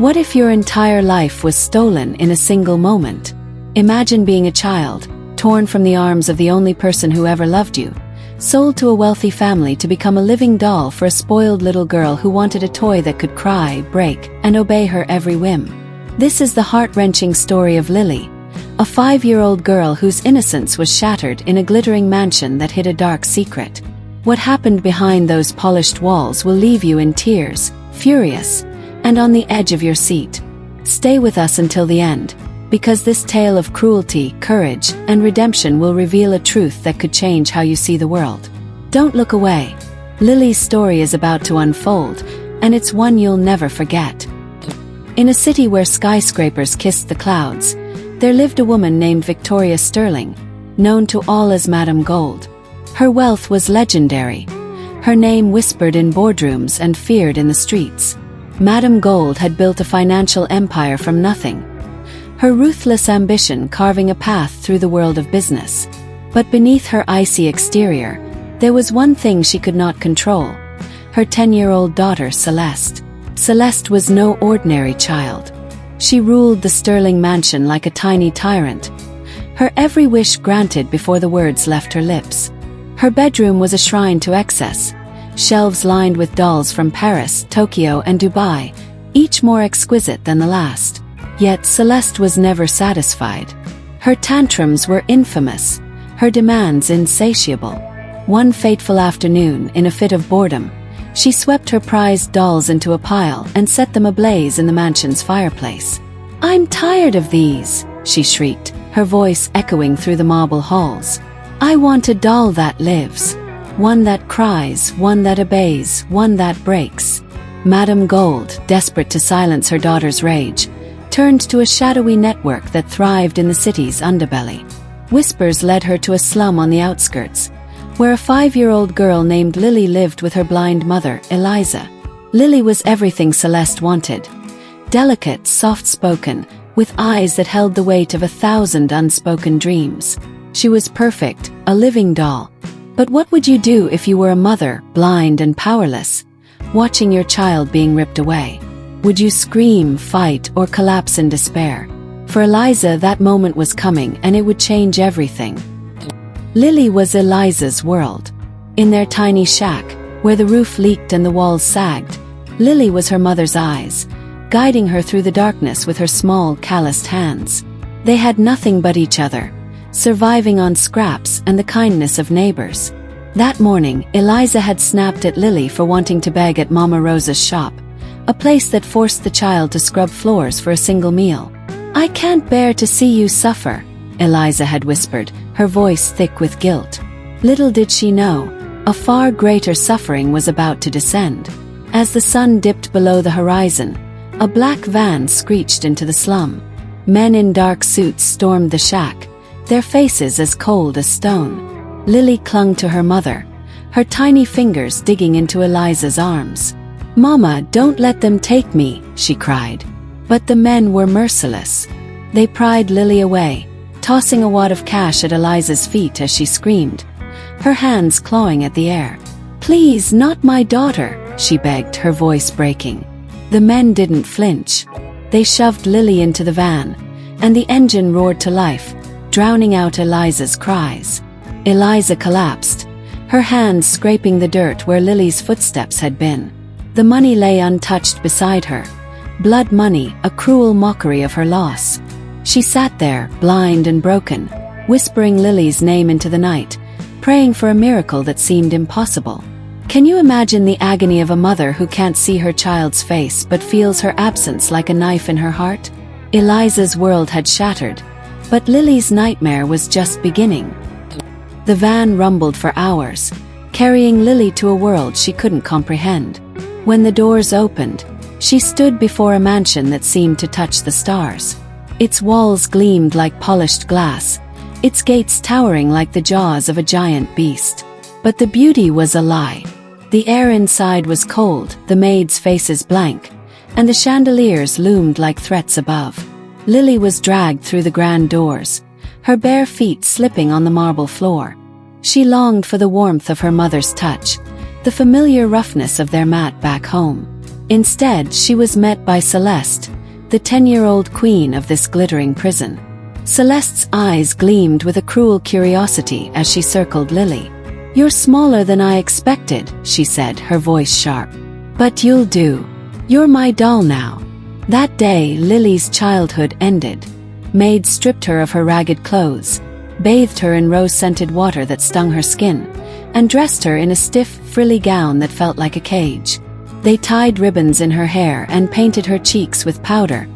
What if your entire life was stolen in a single moment? Imagine being a child, torn from the arms of the only person who ever loved you, sold to a wealthy family to become a living doll for a spoiled little girl who wanted a toy that could cry, break, and obey her every whim. This is the heart-wrenching story of Lily, a 5-year-old girl whose innocence was shattered in a glittering mansion that hid a dark secret. What happened behind those polished walls will leave you in tears, furious, and on the edge of your seat. Stay with us until the end, because this tale of cruelty, courage, and redemption will reveal a truth that could change how you see the world. Don't look away. Lily's story is about to unfold, and it's one you'll never forget. In a city where skyscrapers kissed the clouds, there lived a woman named Victoria Sterling, known to all as Madame Gold. Her wealth was legendary, her name whispered in boardrooms and feared in the streets. Madame Gold had built a financial empire from nothing, her ruthless ambition carving a path through the world of business. But beneath her icy exterior, there was one thing she could not control: her 10-year-old daughter Celeste. Celeste was no ordinary child. She ruled the Sterling mansion like a tiny tyrant, her every wish granted before the words left her lips. Her bedroom was a shrine to excess, shelves lined with dolls from Paris, Tokyo, and Dubai, each more exquisite than the last. Yet Celeste was never satisfied. Her tantrums were infamous, her demands insatiable. One fateful afternoon, in a fit of boredom, she swept her prized dolls into a pile and set them ablaze in the mansion's fireplace. "I'm tired of these," she shrieked, her voice echoing through the marble halls. "I want a doll that lives. One that cries, one that obeys, one that breaks." Madame Gold, desperate to silence her daughter's rage, turned to a shadowy network that thrived in the city's underbelly. Whispers led her to a slum on the outskirts, where a 5-year-old girl named Lily lived with her blind mother, Eliza. Lily was everything Celeste wanted: delicate, soft-spoken, with eyes that held the weight of 1,000 unspoken dreams. She was perfect, a living doll. But what would you do if you were a mother, blind and powerless, watching your child being ripped away? Would you scream, fight, or collapse in despair? For Eliza, that moment was coming, and it would change everything. Lily was Eliza's world. In their tiny shack, where the roof leaked and the walls sagged, Lily was her mother's eyes, guiding her through the darkness with her small, calloused hands. They had nothing but each other, surviving on scraps and the kindness of neighbors. That morning, Eliza had snapped at Lily for wanting to beg at Mama Rosa's shop, a place that forced the child to scrub floors for a single meal. "I can't bear to see you suffer," Eliza had whispered, her voice thick with guilt. Little did she know, a far greater suffering was about to descend. As the sun dipped below the horizon, a black van screeched into the slum. Men in dark suits stormed the shack, their faces as cold as stone. Lily clung to her mother, her tiny fingers digging into Eliza's arms. "Mama, don't let them take me," she cried. But the men were merciless. They pried Lily away, tossing a wad of cash at Eliza's feet as she screamed, her hands clawing at the air. "Please, not my daughter," she begged, her voice breaking. The men didn't flinch. They shoved Lily into the van, and the engine roared to life, drowning out Eliza's cries. Eliza collapsed, her hands scraping the dirt where Lily's footsteps had been. The money lay untouched beside her, blood money, a cruel mockery of her loss. She sat there, blind and broken, whispering Lily's name into the night, praying for a miracle that seemed impossible. Can you imagine the agony of a mother who can't see her child's face but feels her absence like a knife in her heart? Eliza's world had shattered, but Lily's nightmare was just beginning. The van rumbled for hours, carrying Lily to a world she couldn't comprehend. When the doors opened, she stood before a mansion that seemed to touch the stars. Its walls gleamed like polished glass, its gates towering like the jaws of a giant beast. But the beauty was a lie. The air inside was cold, the maids' faces blank, and the chandeliers loomed like threats above. Lily was dragged through the grand doors, her bare feet slipping on the marble floor. She longed for the warmth of her mother's touch, the familiar roughness of their mat back home. Instead, she was met by Celeste, the 10-year-old queen of this glittering prison. Celeste's eyes gleamed with a cruel curiosity as she circled Lily. "You're smaller than I expected," she said, her voice sharp. "But you'll do. You're my doll now." That day, Lily's childhood ended. Maids stripped her of her ragged clothes, bathed her in rose-scented water that stung her skin, and dressed her in a stiff, frilly gown that felt like a cage. They tied ribbons in her hair and painted her cheeks with powder,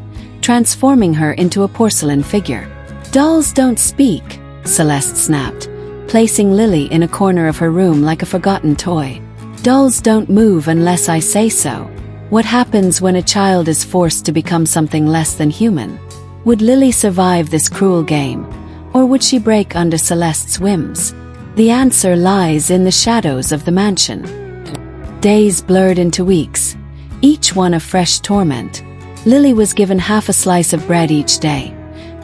transforming her into a porcelain figure. "Dolls don't speak," Celeste snapped, placing Lily in a corner of her room like a forgotten toy. "Dolls don't move unless I say so." What happens when a child is forced to become something less than human? Would Lily survive this cruel game, or would she break under Celeste's whims? The answer lies in the shadows of the mansion. Days blurred into weeks, each one a fresh torment. Lily was given half a slice of bread each day,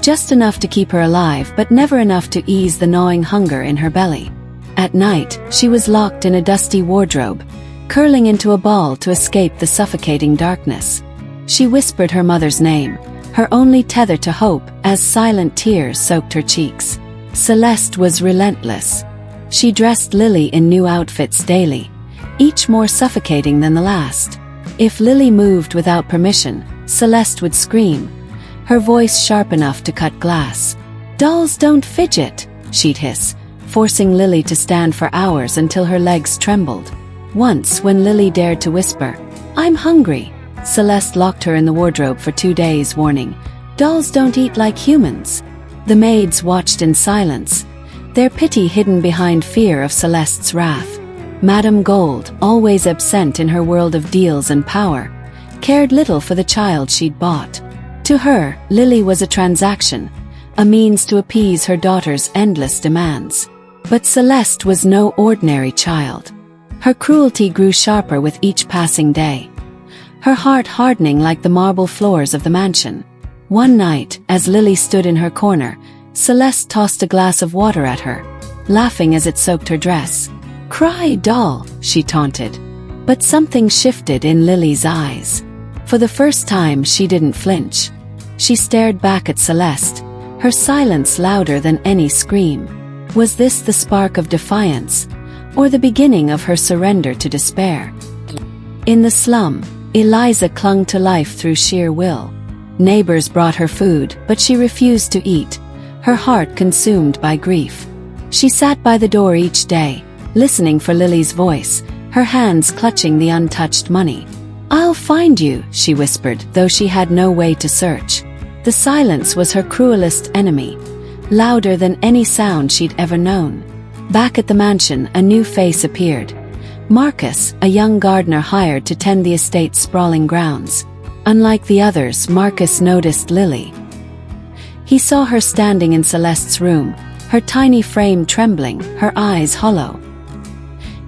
just enough to keep her alive but never enough to ease the gnawing hunger in her belly. At night, she was locked in a dusty wardrobe, curling into a ball to escape the suffocating darkness. She whispered her mother's name, her only tether to hope, as silent tears soaked her cheeks. Celeste was relentless. She dressed Lily in new outfits daily, each more suffocating than the last. If Lily moved without permission, Celeste would scream, her voice sharp enough to cut glass. "Dolls don't fidget," she'd hiss, forcing Lily to stand for hours until her legs trembled. Once, when Lily dared to whisper, "I'm hungry," Celeste locked her in the wardrobe for 2 days, warning, "Dolls don't eat like humans." The maids watched in silence, their pity hidden behind fear of Celeste's wrath. Madame Gold, always absent in her world of deals and power, cared little for the child she'd bought. To her, Lily was a transaction, a means to appease her daughter's endless demands. But Celeste was no ordinary child. Her cruelty grew sharper with each passing day, her heart hardening like the marble floors of the mansion. One night, as Lily stood in her corner, Celeste tossed a glass of water at her, laughing as it soaked her dress. "Cry, doll," she taunted. But something shifted in Lily's eyes. For the first time, she didn't flinch. She stared back at Celeste, her silence louder than any scream. Was this the spark of defiance, or the beginning of her surrender to despair? In the slum, Eliza clung to life through sheer will. Neighbors brought her food, but she refused to eat, her heart consumed by grief. She sat by the door each day, listening for Lily's voice, her hands clutching the untouched money. "I'll find you," she whispered, though she had no way to search. The silence was her cruelest enemy, louder than any sound she'd ever known. Back at the mansion, a new face appeared. Marcus, a young gardener hired to tend the estate's sprawling grounds. Unlike the others, Marcus noticed Lily. He saw her standing in Celeste's room, her tiny frame trembling, her eyes hollow.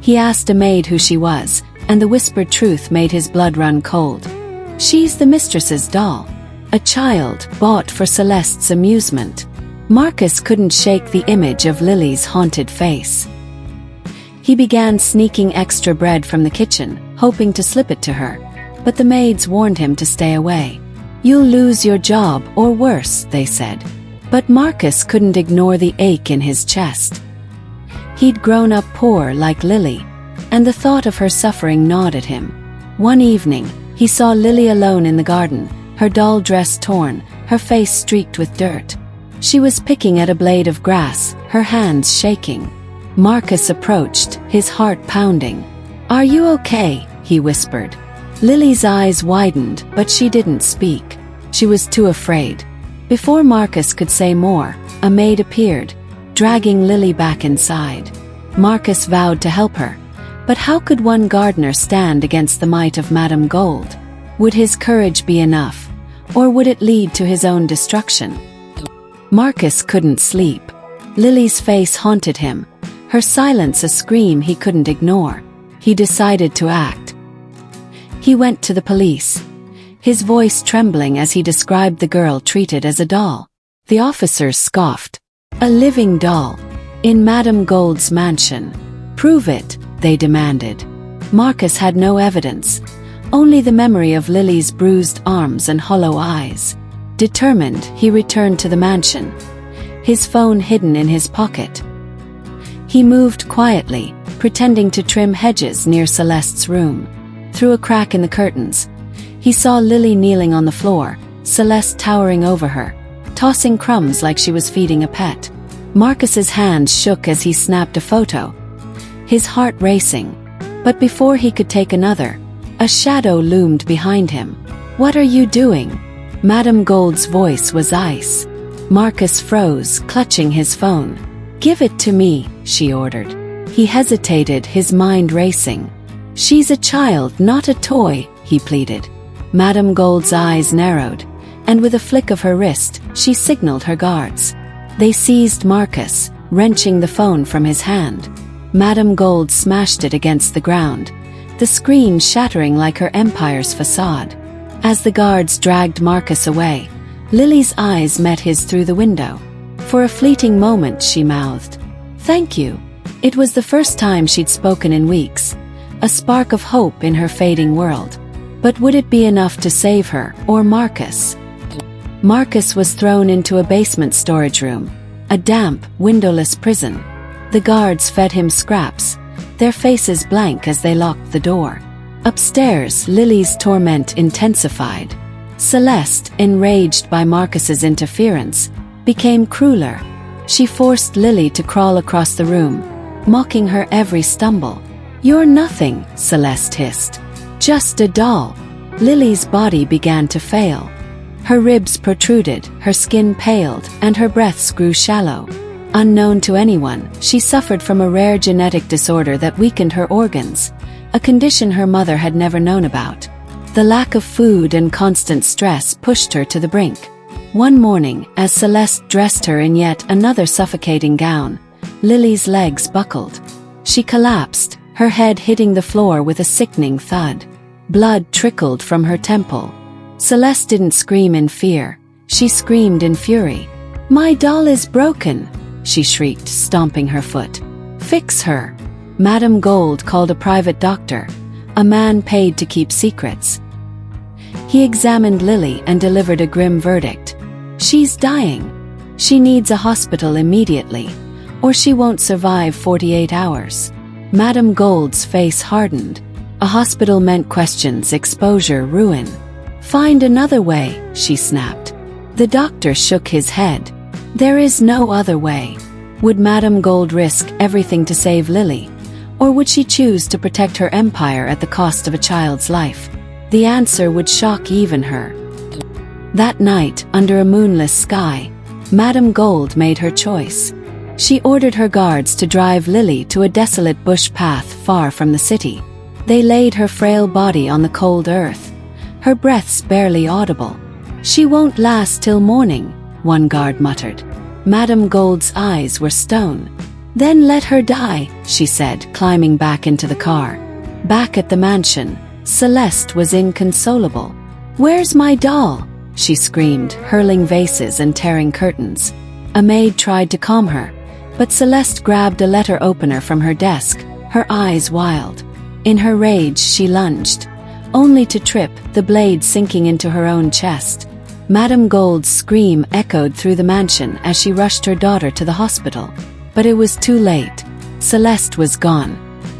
He asked a maid who she was, and the whispered truth made his blood run cold. "She's the mistress's doll. A child, bought for Celeste's amusement." Marcus couldn't shake the image of Lily's haunted face. He began sneaking extra bread from the kitchen, hoping to slip it to her, but the maids warned him to stay away. "You'll lose your job, or worse," they said. But Marcus couldn't ignore the ache in his chest. He'd grown up poor like Lily, and the thought of her suffering gnawed at him. One evening, he saw Lily alone in the garden, her doll dress torn, her face streaked with dirt. She was picking at a blade of grass, her hands shaking. Marcus approached, his heart pounding. "Are you okay?" he whispered. Lily's eyes widened, but she didn't speak. She was too afraid. Before Marcus could say more, a maid appeared, dragging Lily back inside. Marcus vowed to help her, but how could one gardener stand against the might of Madame Gold? Would his courage be enough, or would it lead to his own destruction? Marcus couldn't sleep. Lily's face haunted him, her silence a scream he couldn't ignore. He decided to act. He went to the police, his voice trembling as he described the girl treated as a doll. The officers scoffed. "A living doll, in Madame Gold's mansion. Prove it," they demanded. Marcus had no evidence, only the memory of Lily's bruised arms and hollow eyes. Determined, he returned to the mansion, his phone hidden in his pocket. He moved quietly, pretending to trim hedges near Celeste's room. Through a crack in the curtains, he saw Lily kneeling on the floor, Celeste towering over her, tossing crumbs like she was feeding a pet. Marcus's hands shook as he snapped a photo, his heart racing. But before he could take another, a shadow loomed behind him. "What are you doing?" Madame Gold's voice was ice. Marcus froze, clutching his phone. "Give it to me," she ordered. He hesitated, his mind racing. "She's a child, not a toy," he pleaded. Madame Gold's eyes narrowed, and with a flick of her wrist, she signaled her guards. They seized Marcus, wrenching the phone from his hand. Madame Gold smashed it against the ground, the screen shattering like her empire's facade. As the guards dragged Marcus away, Lily's eyes met his through the window. For a fleeting moment she mouthed, "Thank you." It was the first time she'd spoken in weeks, a spark of hope in her fading world. But would it be enough to save her, or Marcus? Marcus was thrown into a basement storage room, a damp, windowless prison. The guards fed him scraps, their faces blank as they locked the door. Upstairs, Lily's torment intensified. Celeste, enraged by Marcus's interference, became crueler. She forced Lily to crawl across the room, mocking her every stumble. "You're nothing," Celeste hissed. "Just a doll." Lily's body began to fail. Her ribs protruded, her skin paled, and her breaths grew shallow. Unknown to anyone, she suffered from a rare genetic disorder that weakened her organs, a condition her mother had never known about. The lack of food and constant stress pushed her to the brink. One morning, as Celeste dressed her in yet another suffocating gown, Lily's legs buckled. She collapsed, her head hitting the floor with a sickening thud. Blood trickled from her temple. Celeste didn't scream in fear, she screamed in fury. "My doll is broken!" she shrieked, stomping her foot. "Fix her!" Madame Gold called a private doctor, a man paid to keep secrets. He examined Lily and delivered a grim verdict. "She's dying. She needs a hospital immediately, or she won't survive 48 hours. Madame Gold's face hardened. A hospital meant questions, exposure, ruin. "Find another way," she snapped. The doctor shook his head. "There is no other way." Would Madame Gold risk everything to save Lily? Or would she choose to protect her empire at the cost of a child's life? The answer would shock even her. That night, under a moonless sky, Madame Gold made her choice. She ordered her guards to drive Lily to a desolate bush path far from the city. They laid her frail body on the cold earth, her breaths barely audible. "She won't last till morning," one guard muttered. Madame Gold's eyes were stone. "Then let her die," she said, climbing back into the car. Back at the mansion, Celeste was inconsolable. "Where's my doll?" she screamed, hurling vases and tearing curtains. A maid tried to calm her, but Celeste grabbed a letter opener from her desk, her eyes wild. In her rage she lunged, only to trip, the blade sinking into her own chest. Madame Gold's scream echoed through the mansion as she rushed her daughter to the hospital. But it was too late. Celeste was gone.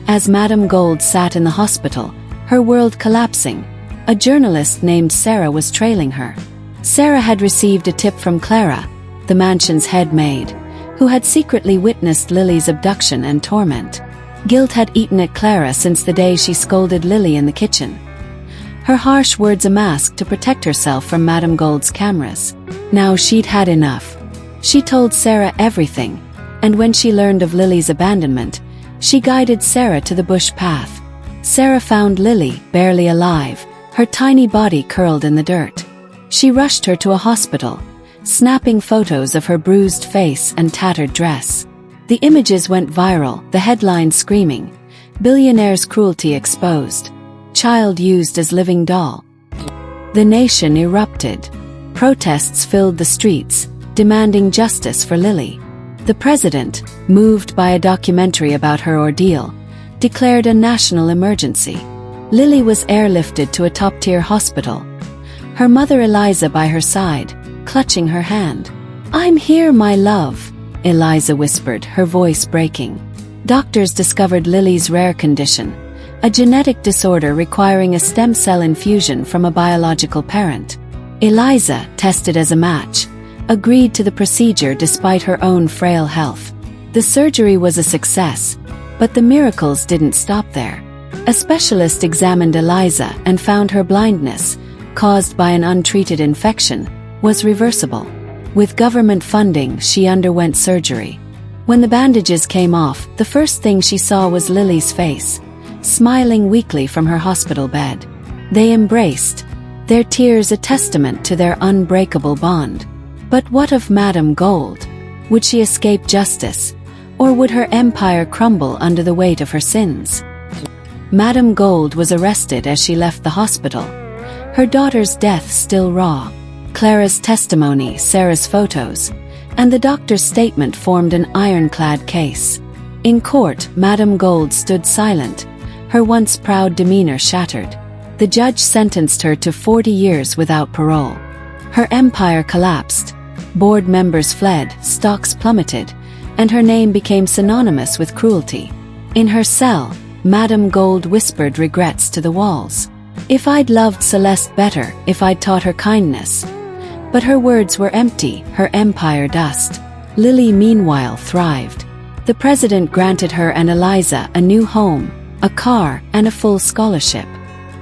As Madame Gold sat in the hospital, her world collapsing, a journalist named Sarah was trailing her. Sarah had received a tip from Clara, the mansion's head maid, who had secretly witnessed Lily's abduction and torment. Guilt had eaten at Clara since the day she scolded Lily in the kitchen. Her harsh words a mask to protect herself from Madame Gold's cameras. Now she'd had enough. She told Sarah everything, and when she learned of Lily's abandonment, she guided Sarah to the bush path. Sarah found Lily, barely alive, her tiny body curled in the dirt. She rushed her to a hospital, snapping photos of her bruised face and tattered dress. The images went viral, the headline screaming, "Billionaire's cruelty exposed. Child used as living doll." The nation erupted. Protests filled the streets, demanding justice for Lily. The president, moved by a documentary about her ordeal, declared a national emergency. Lily was airlifted to a top-tier hospital. Her mother Eliza by her side, clutching her hand. "I'm here, my love," Eliza whispered, her voice breaking. Doctors discovered Lily's rare condition, a genetic disorder requiring a stem cell infusion from a biological parent. Eliza, tested as a match, agreed to the procedure despite her own frail health. The surgery was a success, but the miracles didn't stop there. A specialist examined Eliza and found her blindness, caused by an untreated infection, was reversible. With government funding, she underwent surgery. When the bandages came off, the first thing she saw was Lily's face, smiling weakly from her hospital bed. They embraced, their tears a testament to their unbreakable bond. But what of Madame Gold? Would she escape justice, or would her empire crumble under the weight of her sins? Madame Gold was arrested as she left the hospital, her daughter's death still raw. Clara's testimony, Sarah's photos, and the doctor's statement formed an ironclad case. In court, Madame Gold stood silent, her once proud demeanor shattered. The judge sentenced her to 40 years without parole. Her empire collapsed. Board members fled, stocks plummeted, and her name became synonymous with cruelty. In her cell, Madame Gold whispered regrets to the walls. "If I'd loved Celeste better, if I'd taught her kindness." But her words were empty, her empire dust. Lily meanwhile thrived. The president granted her and Eliza a new home, a car, and a full scholarship.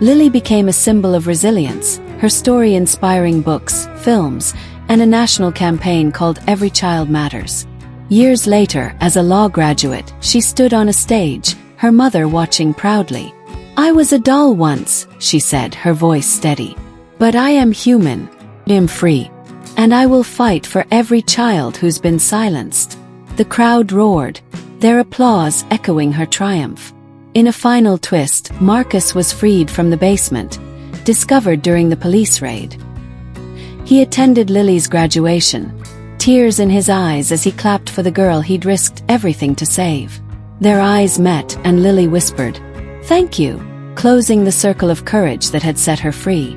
Lily became a symbol of resilience, her story inspiring books, films, and a national campaign called Every Child Matters. Years later, as a law graduate, she stood on a stage, her mother watching proudly. "I was a doll once," she said, her voice steady. "But I am human. I'm free. And I will fight for every child who's been silenced." The crowd roared, their applause echoing her triumph. In a final twist, Marcus was freed from the basement, discovered during the police raid. He attended Lily's graduation, tears in his eyes as he clapped for the girl he'd risked everything to save. Their eyes met and Lily whispered, "Thank you," closing the circle of courage that had set her free.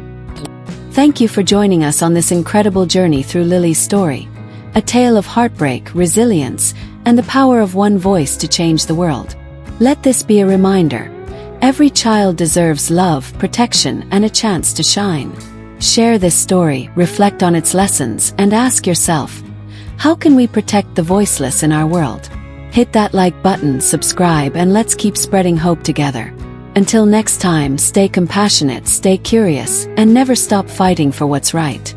Thank you for joining us on this incredible journey through Lily's story, a tale of heartbreak, resilience, and the power of one voice to change the world. Let this be a reminder: every child deserves love, protection, and a chance to shine. Share this story, reflect on its lessons, and ask yourself, how can we protect the voiceless in our world? Hit that like button, subscribe, and let's keep spreading hope together. Until next time, stay compassionate, stay curious, and never stop fighting for what's right.